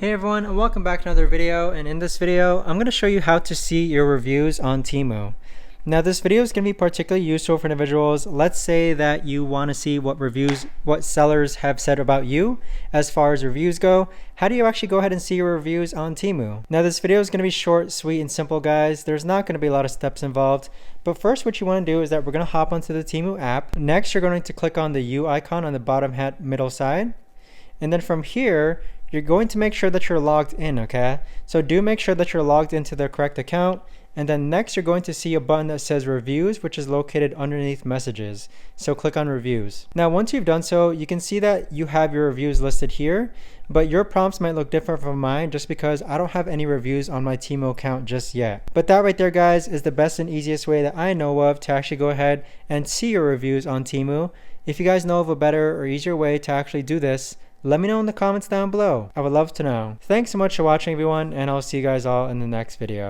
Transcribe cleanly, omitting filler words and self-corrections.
Hey everyone, and welcome back to another video. And in this video, I'm going to show you how to see your reviews on Temu. Now this video is going to be particularly useful for individuals. Let's say that you want to see what sellers have said about you as far as reviews go. How do you actually go ahead and see your reviews on Temu? Now this video is going to be short, sweet, and simple, guys. There's not going to be a lot of steps involved. But first, what you want to do is that we're going to hop onto the Temu app. Next, you're going to click on the U icon on the bottom middle side. And then from here, you're going to make sure that you're logged in, okay? So do make sure that you're logged into the correct account. And then next, you're going to see a button that says reviews, which is located underneath messages. So click on reviews. Now, once you've done so, you can see that you have your reviews listed here, but your prompts might look different from mine just because I don't have any reviews on my Temu account just yet. But that right there, guys, is the best and easiest way that I know of to actually go ahead and see your reviews on Temu. If you guys know of a better or easier way to actually do this, let me know in the comments down below. I would love to know. Thanks so much for watching, everyone, and I'll see you guys all in the next video.